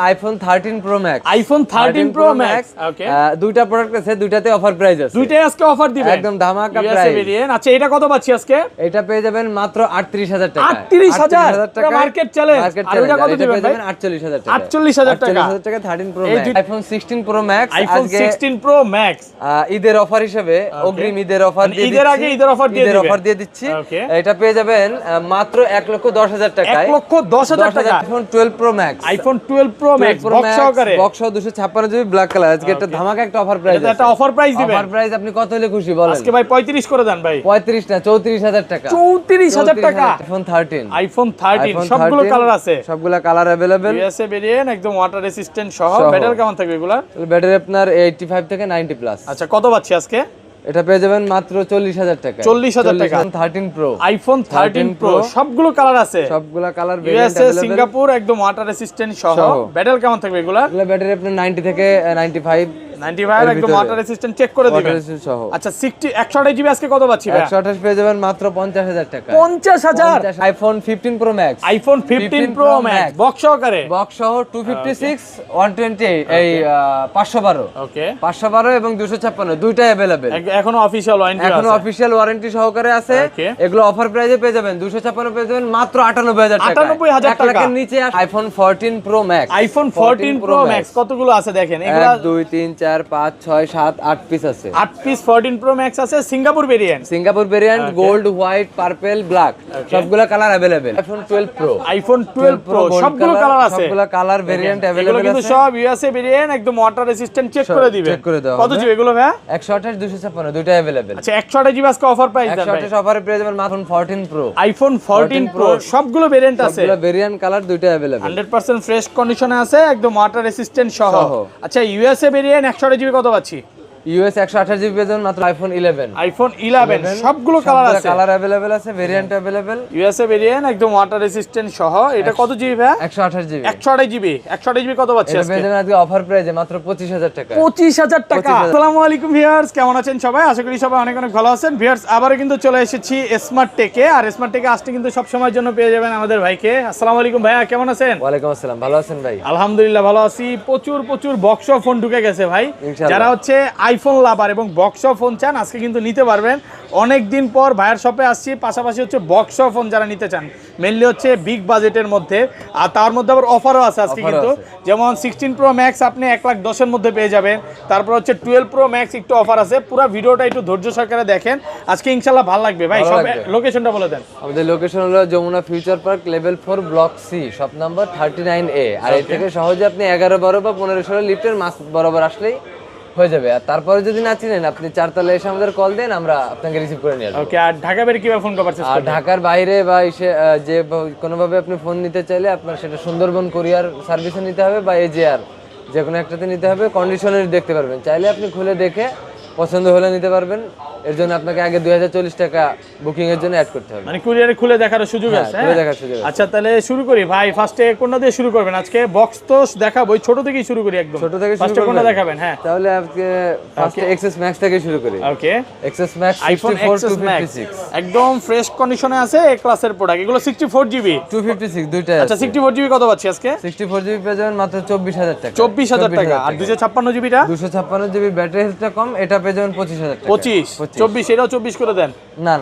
IPhone 13 pro max. IPhone 13 pro max. Okay, দুইটা product আছে, দুইটাতে অফার প্রাইস আছে। দুইটাই আজকে অফার দিবেন একদম ধামাকা প্রাইস। আচ্ছা, এটা কত পাচ্ছি আজকে? এটা পেয়ে যাবেন মাত্র 38000 টাকা। 38000 টাকা মার্কেট চ্যালেঞ্জ। আর এটা কত দিবেন ভাই? 48000 টাকা। 48000 টাকা। 48000 টাকা 13 pro max. IPhone 16 pro max iPhone 16 pro max ঈদের অফার হিসেবে, অগ্রিম ঈদের অফার দিয়ে ঈদের আগে ঈদের অফার দিয়ে দিচ্ছি। এটা পেয়ে যাবেন মাত্র 1,10,000 টাকায়। 1,10,000 টাকা। IPhone 12 pro max. IPhone 12 pro max box সহকারে। বক্স সহ 256 জিবি ব্ল্যাক কালার। আজকে একটা ধামাকা একটা অফার প্রাইস। এটা একটা অফার প্রাইস দিবেন। অফার প্রাইস আপনি কত হলে খুশি বলেন? আজকে ভাই 35 করে দেন ভাই। 35 না, 34000 টাকা। 34000 টাকা। আইফোন 13। আইফোন 13 সবগুলো কালার আছে। সবগুলো কালার अवेलेबल। ইউএসএ ভেরিয়েন্ট, একদম ওয়াটার রেসিস্ট্যান্ট সহ। ব্যাটারি কেমন থাকবে এগুলা? ব্যাটারি আপনার 85 থেকে 90 প্লাস। আচ্ছা, কত পাচ্ছি আজকে? এটা পেয়ে যাবেন মাত্র 40000 টাকা। 40000 টাকা। IPhone 13 pro. আইফোন 13 প্রো সবগুলো কালার আছে। সবগুলো কালার ভেরিয়েন্ট ইউএসএ, সিঙ্গাপুর, একদম ওয়াটার রেসিস্ট্যান্ট সহ। ব্যাটারি কেমন থাকবে এগুলা? এগুলা ব্যাটারি আপনার 90 থেকে 95 একদম ওয়াটার রেসিস্ট্যান্ট চেক করে দিবেন। আচ্ছা, 128 জিবি আজকে কত পাচ্ছি ভাই? 128 পেয়ে যাবেন মাত্র 50000 টাকা। 50000। IPhone 15 pro max. IPhone 15 pro max box সহকারে। বক্স সহ 256 128 এই 512। ওকে, 512 এবং 256 দুইটাই अवेलेबल। এখনো অফিশিয়াল ওয়ারেন্টি আছে। এখনো অফিশিয়াল ওয়ারেন্টি সহকারে আছে। এগুলো অফার প্রাইসে পেয়ে যাবেন। 256 পেয়ে যাবেন মাত্র 98000 টাকা। 98000 টাকা। 1 লাখের নিচে iPhone 14 pro max. IPhone 14 pro max কতগুলো আছে দেখেন। এগুলো 1 2 3 4 5 6 7 8 পিস আছে। 8 পিস 14 প্রো ম্যাক্স আছে। Singapore variant. Singapore variant gold, white, purple, black সবগুলা colour available. IPhone 12 pro. IPhone 12 pro সবগুলো কালার আছে। সবগুলা কালার ভেরিয়েন্ট अवेलेबल আছে। এগুলো কিন্তু সব ইউএসএ ভেরিয়েন্ট, একদম ওয়াটার রেসিস্ট্যান্ট চেক করে দিবেন। চেক করে দাও। কত জিবি এগুলো ভাই? 128 256 দুইটাই अवेलेबल। আচ্ছা, 128 জিবি আজকে অফার প্রাইস দেন ভাই। 128 অফারে পেয়ে যাবেন আইফোন 14 প্রো। আইফোন 14 প্রো সবগুলো ভেরিয়েন্ট আছে। সবগুলো ভেরিয়েন্ট কালার দুইটাই अवेलेबल। 100% ফ্রেশ কন্ডিশনে আছে, একদম ওয়াটার রেসিস্ট্যান্ট সহ। আচ্ছা, ইউএসএ ভেরিয়েন্ট 128 জিবি কত পাচ্ছি? ইউএস 128 জিবি পেয়ে যাবেন মাত্র আইফোন 11। আইফোন 11 সবগুলো কালার আছে। কালার अवेलेबल আছে, ভেরিয়েন্ট अवेलेबल। ইউএসএ ভেরিয়েন্ট, একদম ওয়াটার রেসিস্ট্যান্ট সহ। এটা কত জিবি ভাই? 128 জিবি। 128 জিবি। 128 জিবি কত পাচ্ছি এটা আজকে? পেয়ে যাবেন আজকে অফার প্রাইসে মাত্র 25000 টাকা। 25000 টাকা। আসসালামু আলাইকুম ভিউয়ার্স, কেমন আছেন সবাই? আশা করি সবাই অনেক অনেক ভালো আছেন। ভিউয়ার্স, আবারো কিন্তু চলে এসেছি স্মার্ট টেকে। আর স্মার্ট টেকে আসতে কিন্তু সব সময়ের জন্য পেয়ে যাবেন আমাদের ভাইকে। আসসালামু আলাইকুম ভাইয়া, কেমন আছেন? ওয়ালাইকুম আসসালাম, ভালো আছেন ভাই? আলহামদুলিল্লাহ ভালো আছি। প্রচুর বক্স ফোন ঢুকে গেছে ভাই। যারা হচ্ছে আইফোন লাভার এবং বক্স ফোন চান আজকে কিন্তু নিতে পারবেন। অনেক দিন পর ভাইয়ের শপে আসছি। পাশাপাশি হচ্ছে বক্স ফোন যারা নিতে চান, মেইনলি হচ্ছে বিগ বাজেটের মধ্যে, আর তার মধ্যে আবার অফারও আছে আজকে কিন্তু। যেমন 16 প্রো ম্যাক্স আপনি 1,10,000 এর মধ্যে পেয়ে যাবেন। তারপর হচ্ছে 12 প্রো ম্যাক্স একটু অফার আছে। পুরো ভিডিওটা একটু ধৈর্য সহকারে দেখেন, আজকে ইনশাআল্লাহ ভালো লাগবে ভাই। সব লোকেশনটা বলে দেন। আমাদের লোকেশন হলো Jamuna future park level 4 block C, shop number 39A। আর এর থেকে সহজে আপনি 11 12 বা 15 16 লিফটের মাস বরাবর আসলেই হয়ে যাবে। আর তারপরে যদি না চিনেন আপনি 4 তলায় এসে আমাদের কল দেন, আমরা আপনাকে রিসিভ করে নিয়ে আসবো। ওকে, আর ঢাকা বাইরে কিভাবে ফোন করতে আর ঢাকার বাইরে বা এসে যে কোনোভাবে আপনি ফোন নিতে চাইলে আপনার সেটা সুন্দরবন কুরিয়ার সার্ভিসে নিতে হবে বা এজেআর যে কোনো একটাতে নিতে হবে। কন্ডিশনার দেখতে পারবেন, চাইলে আপনি খুলে দেখে পছন্দ হলে নিতে পারবেন। এর জন্য আপনাকে আগে 2040 টাকা বুকিং এর জন্য অ্যাড করতে হবে। মানে কুরিয়ারে খুলে দেখার সুযোগ আছে। খুলে দেখার সুযোগ আছে। আচ্ছা, তাহলে শুরু করি ভাই। ফার্স্টে কোনটা দিয়ে শুরু করবেন? আজকে বক্স তো দেখাবো, ছোট থেকেই শুরু করি একদম। ছোট থেকে শুরু ফার্স্টে কোনটা করবেন? দেখাবেন? হ্যাঁ, তাহলে আজকে ফার্স্টে এক্সএস ম্যাক্স থেকে শুরু করি। ওকে, এক্সএস ম্যাক্স আইফোন 64 ম্যাক্স 256 একদম ফ্রেশ কন্ডিশনে আছে, এ ক্লাসের প্রোডাক্ট। এগুলো 64 জিবি 256 দুইটাই আছে। আচ্ছা, 64 জিবি কত পাচ্ছি আজকে? 64 জিবি পেয়ে যাবেন মাত্র 24000 টাকা। 24000 টাকা। আর 256 জিবিটা? 256 জিবি ব্যাটারি হেলথটা কম, এটা পেয়ে যাবেন 25000 টাকা। 25 24 এটাও 24 করে দেন। না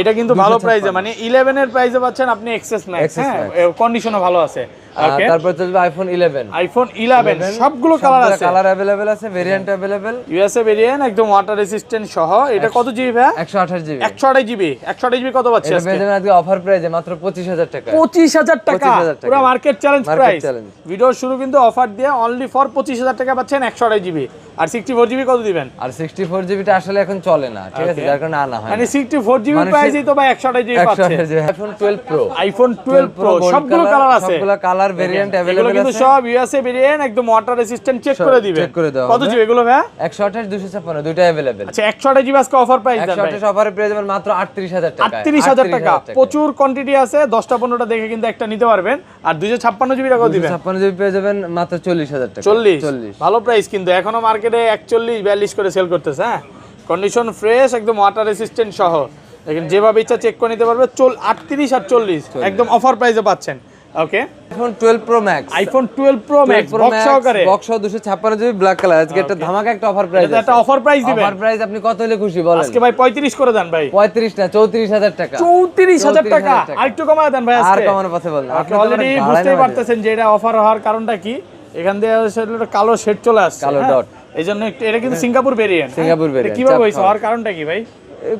এটা কিন্তু ভালো প্রাইসে, মানে 11 এর প্রাইসে পাচ্ছেন আপনি এক্সএস ম্যাক্স। হ্যাঁ, কন্ডিশনও ভালো আছে। ওকে, তারপর চলবে আইফোন 11। আইফোন 11 সবগুলো কালার আছে। কালার अवेलेबल আছে, ভেরিয়েন্ট अवेलेबल। ইউএসএ ভেরিয়েন্ট, একদম ওয়াটার রেসিস্ট্যান্ট সহ। এটা কত জিবি ভাই? 128 জিবি। 128 জিবি। 128 জিবি কত পাচ্ছি এটা আজকে? পেয়ে যাবেন আজকে অফার প্রাইসে মাত্র 25000 টাকা। 25000 টাকা, পুরো মার্কেট চ্যালেঞ্জ প্রাইস। চ্যালেঞ্জ। ভিডিওর শুরু কিন্তু অফার দিয়ে অনলি ফর 25000 টাকা পাচ্ছেন 128 জিবি। আর 64 জিবি কত দিবেন? আর 64 জিবিটা আসলে এখন চলে না, ঠিক আছে, যার কারণে আনা হয়। মানে 64 জিবি প্রাইসেই তো ভাই 128 জিবি পাচ্ছেন। IPhone 12 pro. আইফোন 12 প্রো সবগুলো কালার আছে। সবগুলো কালার ভেরিয়েন্ট अवेलेबल আছে। কিন্তু সব ইউএসএ ভেরিয়েন্ট, একদম ওয়াটার রেসিস্ট্যান্ট চেক করে দিবেন। চেক করে দাও। কত জিবি এগুলো ভাই? 128 256 দুইটাই अवेलेबल। আচ্ছা, 128 জিবি আজকে অফার প্রাইস দেন ভাই। 128 অফারে পেয়ে যাবেন মাত্র 38000 টাকা। 38000 টাকা। প্রচুর কোয়ান্টিটি আছে, 10টা 15টা দেখে কিন্তু একটা নিতে পারবেন। আর 256 জিবি টাকা দিবেন। 256 জিবি পেয়ে যাবেন মাত্র 40000 টাকা। 40 ভালো প্রাইস কিন্তু। এখনো মার্কেটে 41 42 করে সেল করতেছে। হ্যাঁ, কন্ডিশন ফ্রেশ, একদম ওয়াটার রেসিস্ট্যান্ট সহ। দেখেন যেভাবে ইচ্ছা চেক করে নিতে পারবে। 38 আর 40 একদম অফার প্রাইসে পাচ্ছেন। ওকে iPhone 12 pro max, iPhone 12 pro max box সহকারে, বক্স সহ 256 জিবি ব্ল্যাক কালার। আজকে একটা ধামাকা একটা অফার প্রাইস এটা একটা অফার প্রাইস দিবেন। অফার প্রাইস আপনি কত হলে খুশি বলেন? আজকে ভাই 35 করে দেন ভাই। 35 না 34000 টাকা। 34000 টাকা আরেকটু কমায় দেন ভাই আজকে। আর কমানো পসিবল না। আপনি অলরেডি বুঝতেই পারতেছেন যে এটা অফার হওয়ার কারণটা কি। এখান দিয়ে একটা কালো শেড চলে আসছে, কালো ডট। এইজন্য একটু এটা কিন্তু সিঙ্গাপুর ভেরিয়েন্ট। সিঙ্গাপুর ভেরিয়েন্ট কিভাবে হইছে, হওয়ার কারণটা কি ভাই?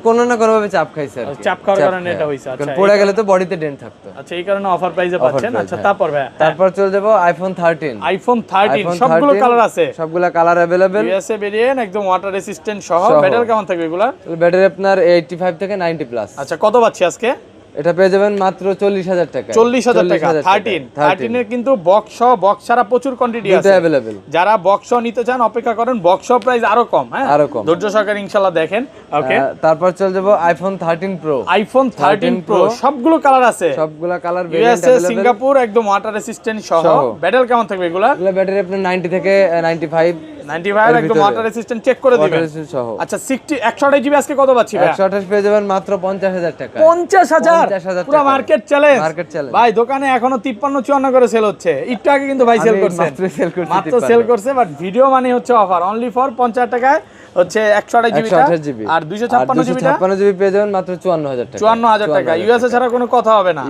কোন না কোন ভাবে চাপ খাইছে আর কি। চাপ খাওয়ার কারণে এটা হইছে। আচ্ছা পড়ে গেলে তো বডিতে ডেন্ট থাকতো। আচ্ছা এই কারণে অফার প্রাইসে পাচ্ছেন। আচ্ছা তারপর ভাই তারপর চলে যাব আইফোন 13। আইফোন 13 সবগুলো কালার আছে, সবগুলা কালার अवेलेबल। ইউএসএ ভেরিয়েন্ট একদম ওয়াটার রেসিস্ট্যান্ট সহ। ব্যাটারি কেমন থাকবে এগুলা? ব্যাটারি আপনার 85 থেকে 90 প্লাস। আচ্ছা কত পাচ্ছি আজকে? এটা পেয়ে যাবেন মাত্র 40000 টাকা। 40000 টাকা 13 এর কিন্তু বক্স সহ, বক্স ছাড়া প্রচুর কোয়ান্টিটি আছে, এটা अवेलेबल। যারা বক্স সহ নিতে চান অপেক্ষা করেন, বক্স সহ প্রাইস আরো কম। হ্যাঁ আরো কম, ধৈর্য সহকারে ইনশাআল্লাহ দেখেন। ওকে তারপর চলে যাব আইফোন 13 প্রো। আইফোন 13 প্রো সবগুলো কালার আছে, সবগুলা কালার ইউএসএ সিঙ্গাপুর একদম ওয়াটার রেসিস্ট্যান্ট সহ। ব্যাটারি কেমন থাকবে এগুলা? এগুলা ব্যাটারি আপনার 90 থেকে 95 একদম ওয়াটার রেসিস্ট্যান্ট চেক করে দিবেন। আচ্ছা 128 জিবি আজকে কত পাচ্ছি ভাই? 128 পেয়ে যাবেন মাত্র 50000 টাকা। 50000 পুরো মার্কেট চ্যালেঞ্জ। ভাই দোকানে এখনো 53 54 করে সেল হচ্ছে। একটু আগে কিন্তু ভাই সেল করছে, মাত্র সেল করছে, বাট ভিডিও মানে হচ্ছে অফার অনলি ফর 50 টাকায় হচ্ছে 128 জিবি আর 256 জিবি পেয়ে যাবেন মাত্র 54000 টাকা। 54000 টাকা ইউএসএ ছাড়া কোনো কথা হবে না।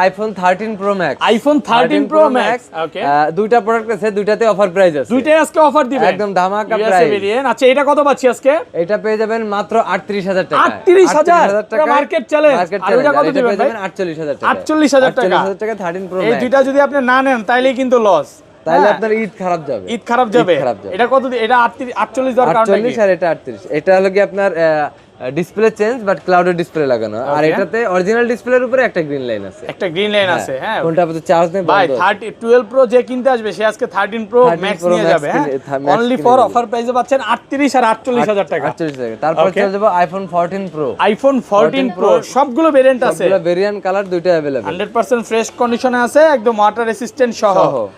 IPhone 13 pro max, iPhone 13 pro max. Okay দুইটা প্রোডাক্ট আছে, দুইটাতে অফার প্রাইস আছে, দুইটাই আজকে অফার দিবেন একদম ধামাকা প্রাইস। আচ্ছা এটা কত পাচ্ছি আজকে? এটা পেয়ে যাবেন মাত্র 38000 টাকা। 38000 টাকা মার্কেট চ্যালেঞ্জ। আর ওটা কত দিবেন ভাই? 48000 টাকা। 48000 টাকা 13 প্রো এই ম্যাক্স। দুইটা যদি আপনি না নেন তাইলেই কিন্তু লস। তাহলে আপনার ঈদ খারাপ যাবে, ঈদ খারাপ যাবে। এটা কত? এটা 48 দেওয়ার কারণটা কি? 48 আর এটা 38। এটা হলো কি আপনার ডিসপ্লে চেঞ্জ বাট ক্লাউডের ডিসপ্লে লাগানো, আর এটাতে অরিজিনাল ডিসপ্লের উপরে একটা গ্রিন লাইন আছে, একটা গ্রিন লাইন আছে। হ্যাঁ কোনটা আপনি চার্জ নেই ভাই 12 প্রো যে কিনতে আসবে সে আজকে 13 প্রো ম্যাক্স নিয়ে যাবে। হ্যাঁ অনলি ফর অফার প্রাইসে পাচ্ছেন 38 আর 48000 টাকা। 48 টাকা। তারপর চলে যাব আইফোন 14 প্রো। আইফোন 14 প্রো সবগুলো ভেরিয়েন্ট আছে, সবগুলো ভেরিয়েন্ট কালার দুইটা अवेलेबल, 100% ফ্রেশ কন্ডিশনে আছে, একদম ওয়াটার রেসিস্ট্যান্ট সহ।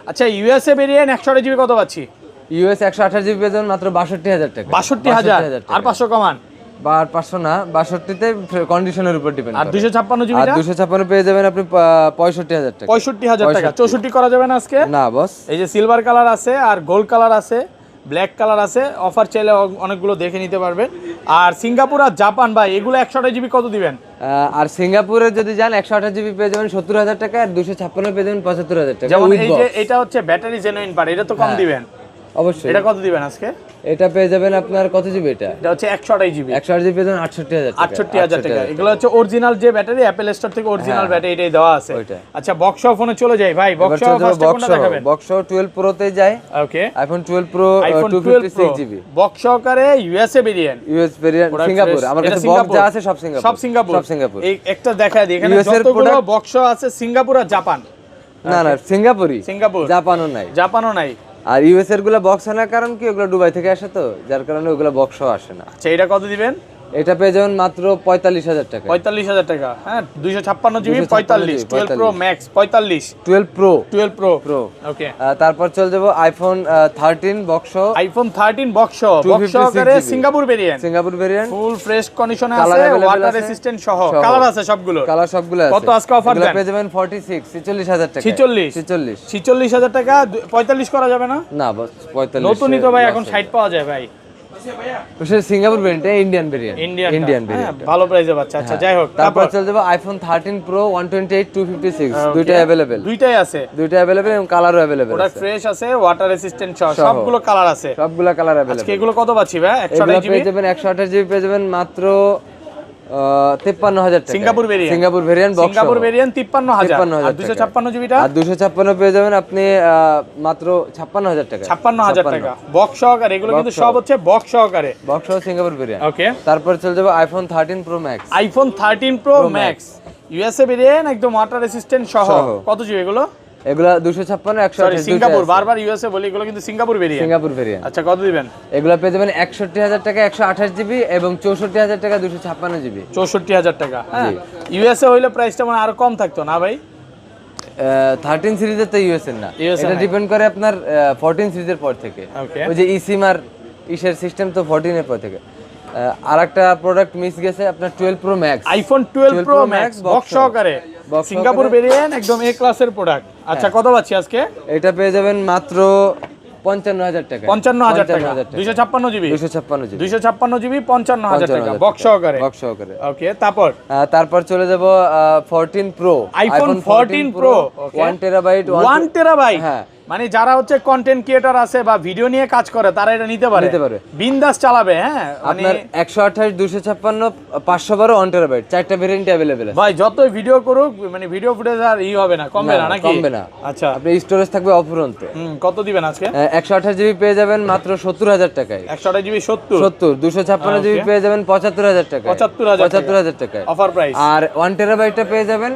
আচ্ছা ইউএসএ ভেরিয়েন্ট 128 জিবি কত পাচ্ছি? ইউএস 128 জিবি পেয়ে যাবেন মাত্র 62000 টাকা। 62000 আর 500 কমান বা 500 না, 62 তে কন্ডিশনের উপর ডিপেন্ড করে। আর 256 জিবি আর 256 পেয়ে যাবেন আপনি 65000 টাকা। 65000 টাকা। 64 করা যাবে না আজকে? না বস, এই যে সিলভার কালার আছে আর গোল্ড কালার আছে, ব্ল্যাক কালার আছে, অফার চাইলে অনেকগুলো দেখে নিতে পারবেন। আর সিঙ্গাপুর আর জাপান ভাই এগুলো 128 জিবি কত দিবেন? আর সিঙ্গাপুরে যদি যান 128 জিবি পেয়ে যাবেন 70000 টাকা, আর 256 পেয়ে যাবেন 75000 টাকা। যেমন এই যে এটা হচ্ছে ব্যাটারি জেনুইন পার, এটা তো কম দিবেন অবশ্যই। এটা কত দিবেন আজকে? এটা পেয়ে যাবেন আপনার কত জিবি? এটা হচ্ছে 128 জিবি। 128 জিবি পেয়ে যাবেন 68000 টাকা। 68000 টাকা। এগুলো হচ্ছে অরিজিনাল যে ব্যাটারি অ্যাপল স্টোর থেকে অরিজিনাল ব্যাটারি এটাই দেওয়া আছে। আচ্ছা বক্স ফোনে চলে যাই ভাই। বক্স ফার্স্টে কোনটা দেখাবেন? বক্স 12 প্রো তে যাই। Okay iPhone 12 pro 256 GB box সহকারে USA variant. US variant Singapore, আমার কাছে বক্স যা আছে সব সিঙ্গাপুর। সব সিঙ্গাপুর। এই একটা দেখায় দিই এখানে যতগুলো বক্স আছে সিঙ্গাপুর আর জাপান। না না সিঙ্গাপুরই, সিঙ্গাপুর জাপানও নাই, জাপানও নাই। আর ইউএস এর গুলা বক্স আনার কারণ কি, ওগুলো দুবাই থেকে আসে তো, যার কারণে ওগুলো বক্সও আসে না। আচ্ছা এটা কত দিবেন? এটা পেয়ে যাবেন মাত্র 45000 টাকা। 45000 টাকা। হ্যাঁ 256 GB 45 12 pro max 45 12 pro 12 pro pro. Okay তারপর চলে যাব আইফোন 13 বক্স, আইফোন 13 বক্স করে Singapore variant. Singapore variant full fresh কন্ডিশনে আছে, ওয়াটার রেসিস্ট্যান্ট সহ, কালার আছে সবগুলো। কালার সবগুলো আছে। কত আজকে অফার দেন? পেয়ে যাবেন 46000 টাকা। 46000 টাকা। 45 করা যাবে না? না বস 45। নতুনই তো ভাই এখন 60 পাওয়া যায় ভাই। Singapore variant, Indian variant, Indian variant ভালো প্রাইসে পাচ্ছে। আচ্ছা যাই হোক তারপর চলে যাব আইফোন 13 প্রো 128 256 দুইটা अवेलेबल, দুইটাই আছে, দুইটা अवेलेबल এবং কালারও अवेलेबल ওটা ফ্রেশ আছে, ওয়াটার রেসিস্ট্যান্ট সবগুলো কালার আছে, সবগুলো কালার अवेलेबल। আজকে এগুলো কত পাচ্ছি ভাই? 128 জিবি পেয়ে যাবেন 128 জিবি পেয়ে যাবেন মাত্র 53000 টাকা। Singapore variant, Singapore variant box, Singapore variant 53000 আর 256 জিবিটা 256 পেয়ে যাবেন আপনি মাত্র 56000 টাকা। 56000 টাকা বক্স সহকারে। এগুলো কিন্তু সব হচ্ছে বক্স সহকারে, বক্স সহ সিঙ্গাপুর ভেরিয়েন্ট। ওকে তারপর চলে যাব iPhone 13 pro max. IPhone 13 pro max USA variant, একদম ওয়াটার রেসিস্ট্যান্ট সহ। কত জিবি এগুলো? এগুলা 256 128 সিঙ্গাপুর, বারবার ইউএসএ বলি, এগুলো কিন্তু সিঙ্গাপুর ভেরিয়েন্ট। Singapore variant. আচ্ছা কত দিবেন? এগুলা পেয়ে যাবেন 61000 টাকা 128 জিবি এবং 64000 টাকা 256 জিবি। 64000 টাকা। হ্যাঁ ইউএসএ হইলে প্রাইসটা মানে আরো কম থাকতো না ভাই? 13 সিরিজের তো ইউএসএ না, এটা ডিপেন্ড করে আপনার 14 সিরিজের পর থেকে। ওই যে ইসিম আর ইসের সিস্টেম তো 14 এর পর থেকে। আরেকটা প্রোডাক্ট মিস গেছে আপনার 12 pro max. IPhone 12 pro max box সহকারে সিঙ্গাপুর ভেরিয়েন্ট একদম এ ক্লাসের প্রোডাক্ট। আচ্ছা কত পাচ্ছি আজকে? এটা পেয়ে যাবেন মাত্র 55,000 টাকা। 55,000 টাকা 256 জিবি 256 জিবি 55,000 টাকা বক্স সহকারে। ওকে তারপর চলে যাব 14 pro, iPhone 14 pro 1 terabyte. 1 terabyte, হ্যাঁ মানে যারা হচ্ছে কন্টেন্ট ক্রিয়েটর আছে বা ভিডিও নিয়ে কাজ করে তারা এটা নিতে পারে বিন্দাস চালাবে। হ্যাঁ মানে আপনার 128 256 512 1 টেরাবাইট, চারটা ভেরিয়েন্ট अवेलेबल আছে ভাই। যতই ভিডিও করুক মানে ভিডিও ফুটেজ আর হবে না, কমবে না নাকি? কমবে না। আচ্ছা আপনি স্টোরেজ থাকবে অফুরন্ত। কত দিবেন আজকে? 128 জিবি পেয়ে যাবেন মাত্র 70,000 টাকায়। 128 জিবি 70 256 জিবি পেয়ে যাবেন 75,000 টাকায়। 75,000 টাকায় অফার প্রাইস। আর 1 টেরাবাইটটা পেয়ে যাবেন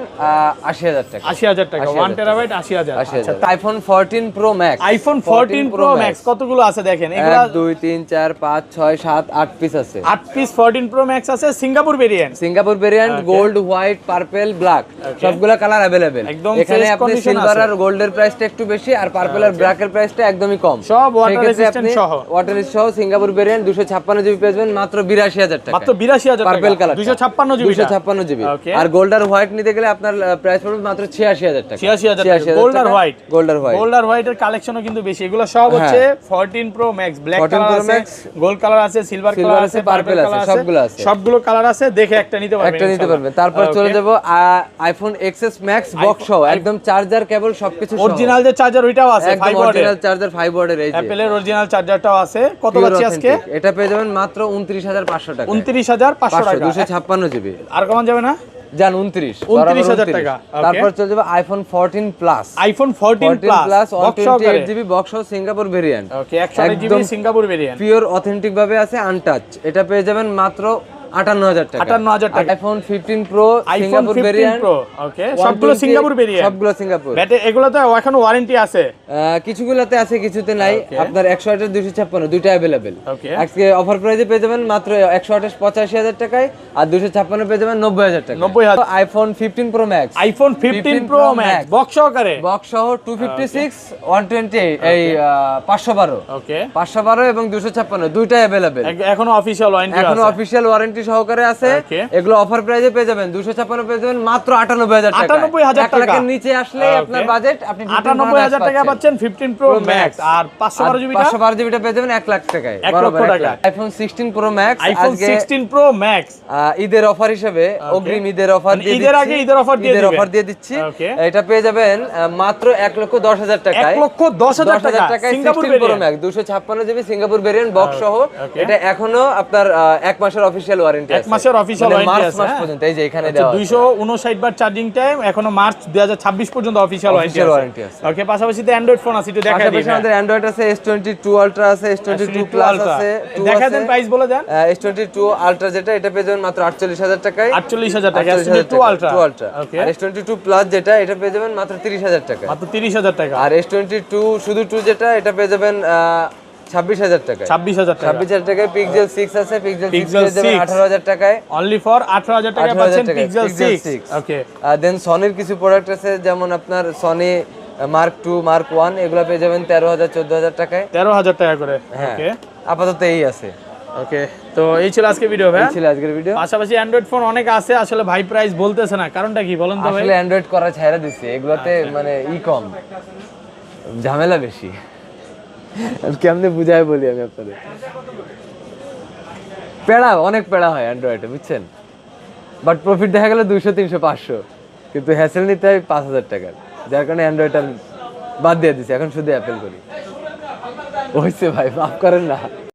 80,000 টাকা। 80,000 টাকা 1 টেরাবাইট 80,000। আচ্ছা iPhone 14 pro max. IPhone 14 pro max কতগুলো আছে দেখেন, এগুলা 1 2 3 4 5 6 7 8 পিস আছে। 8 পিস 14 প্রো ম্যাক্স আছে। Singapore variant gold, white, purple, black সবগুলা কালার अवेलेबल। একদম এখানে আপনি সিলভার আর গোল্ডের প্রাইসটা একটু বেশি, আর পার্পল আর ব্ল্যাকের প্রাইসটা একদমই কম। সব ওয়াটার রেজিস্ট্যান্ট সহ। ওয়াটার রেজিস্ট্যান্ট সহ সিঙ্গাপুর ভেরিয়েন্ট 256 জিবি পেয়ে যাবেন মাত্র 82,000 টাকা। মাত্র 82,000 টাকা পার্পল কালার 256 জিবি 256 জিবি। আর গোল্ড আর হোয়াইট নিতে গেলে আপনার প্রাইস পড়বে মাত্র 86,000 টাকা। 86,000 টাকা গোল্ড আর হোয়াইট। গোল্ড আর হোয়াইটের কালেকশনও কিন্তু বেশি। এগুলো সব হচ্ছে 14 প্রো ম্যাক্স। ব্ল্যাক কালার আছে, গোল্ড কালার আছে, সিলভার কালার আছে, পার্পল কালার আছে, সবগুলো কালার আছে। দেখে একটা নিতে পারবেন। তারপর চলে যাব আইফোন এক্সএস ম্যাক্স বক্স সহ, একদম চার্জার, কেবল সবকিছু সহ। অরিজিনাল যে চার্জার ওইটাও আছে, 5 ওয়াটের অরিজিনাল চার্জার 5 ওয়াটের। এই যে অ্যাপলের অরিজিনাল চার্জারটাও আছে। কত পাচ্ছি আজকে? এটা পেয়ে যাবেন মাত্র 29,500 টাকা। 29,500 টাকা 256 জিবি। আর কমান যাবে না? জান 29,000 টাকা। তারপর চলে যাবে iPhone 14 plus. IPhone 14 plus 128 GB box সহ সিঙ্গাপুর ভেরিয়েন্ট। ওকে 128 GB Singapore variant pure authentic ভাবে আছে, আনটাচ। এটা পেয়ে যাবেন মাত্র 58,000 টাকা। 58,000 টাকা। IPhone 15 pro Singapore variant. Okay সবগুলো সিঙ্গাপুর ভেরিয়েন্ট। সবগুলো সিঙ্গাপুর। ব্যাটারি এগুলোতে এখন ওয়ারেন্টি আছে? কিছুগুলোতে আছে, কিছুতে নাই। আপনার 128 256 দুইটা अवेलेबल। আজকে অফার প্রাইসে পেয়ে যাবেন মাত্র 128 85,000 টাকায়, আর 256 পেয়ে যাবেন 90,000 টাকা। 90,000। IPhone 15 pro max. IPhone 15 pro max box সহকারে। বক্স সহ 256 128 এই 512। ওকে 512 এবং 256 দুইটা अवेलेबल। এখনো অফিশিয়াল ওয়ারেন্টি আছে। এখনো অফিশিয়াল ওয়ারেন্টি সহকারে আছে। এগুলো অফার প্রাইসে পেয়ে যাবেন 256 পেয়ে যাবেন মাত্র 98,000 টাকা। 98,000 টাকা নিচে আসলে আপনার বাজেট, আপনি 98,000 টাকা পাচ্ছেন 15 প্রো ম্যাক্স। আর 512 জিবিটা 512 জিবিটা পেয়ে যাবেন 1 লাখ টাকায়। 1 লক্ষ টাকা। IPhone 16 pro max. IPhone 16 pro max ঈদের অফার হিসেবে অগ্রিম ঈদের অফার দিয়ে দিচ্ছি। ঈদের আগে ঈদের অফার দিয়ে দিচ্ছি। এটা পেয়ে যাবেন মাত্র 1,10,000 টাকায়। 1,10,000 টাকা Singapore pro max 256 GB Singapore variant box সহ। এটা এখনো আপনার 1 মাসের অফিশিয়াল ওয়ারেন্টি আছে। 1 মাসের অফিশিয়াল ওয়ারেন্টি আছে মার্চ পর্যন্ত। এই যে এখানে দেওয়া আছে 259 বার চার্জিং টাইম, এখনো মার্চ 2026 পর্যন্ত অফিশিয়াল ওয়ারেন্টি আছে। ওকে পাশাপাশি তো অ্যান্ড্রয়েড ফোন আছে, একটু দেখাই দিন। আমাদের অ্যান্ড্রয়েড আছে S22 আলট্রা আছে, S22 প্লাস আছে। দেখা দেন প্রাইস বলে দেন। S22 আলট্রা যেটা, এটা পেয়ে যাবেন মাত্র 48,000 টাকায়। 48,000 টাকা S22 আলট্রা। আর S22 প্লাস যেটা, এটা পেয়ে যাবেন মাত্র 30,000 টাকা। মাত্র 30,000 টাকা। আর S22 শুধু 2 যেটা, এটা পেয়ে যাবেন 26,000 টাকা। 26,000 টাকায় পিক্সেল 6 আছে, পিক্সেল 6 পেয়ে যাবেন 18,000 টাকায়। অনলি ফর 18,000 টাকা পাচ্ছেন পিক্সেল 6। ওকে দেন সনির কিছু প্রোডাক্ট আছে, যেমন আপনার সনি মার্ক 2 মার্ক 1, এগুলো পেয়ে যাবেন 13,000 14,000 টাকায়। 13,000 টাকা করে। ওকে আপাতত এই আছে। ওকে তো এই ছিল আজকে ভিডিও ভাই। এই ছিল আজকের ভিডিও। পাশাপাশি অ্যান্ড্রয়েড ফোন অনেক আছে, আসলে ভাই প্রাইস বলতেছে না, কারণটা কি বলেন তো ভাই? আসলে অ্যান্ড্রয়েড করা ছাইরা দিছে, এগুলাতে মানে কম, ঝামেলা বেশি। কেমনে বুঝায় বলি আমি আপনাদের, অনেক পেড়া হয় অ্যান্ড্রয়েডে, বুঝছেন? বাট প্রফিট দেখা গেল 200 300 500, কিন্তু হ্যাসেল নিতে হয় 5,000 টাকার, যার কারণে অ্যান্ড্রয়েড বাদ দিয়ে দিছি, এখন শুধু অ্যাপেল করি। হয়েছে ভাই, মাফ করেন না।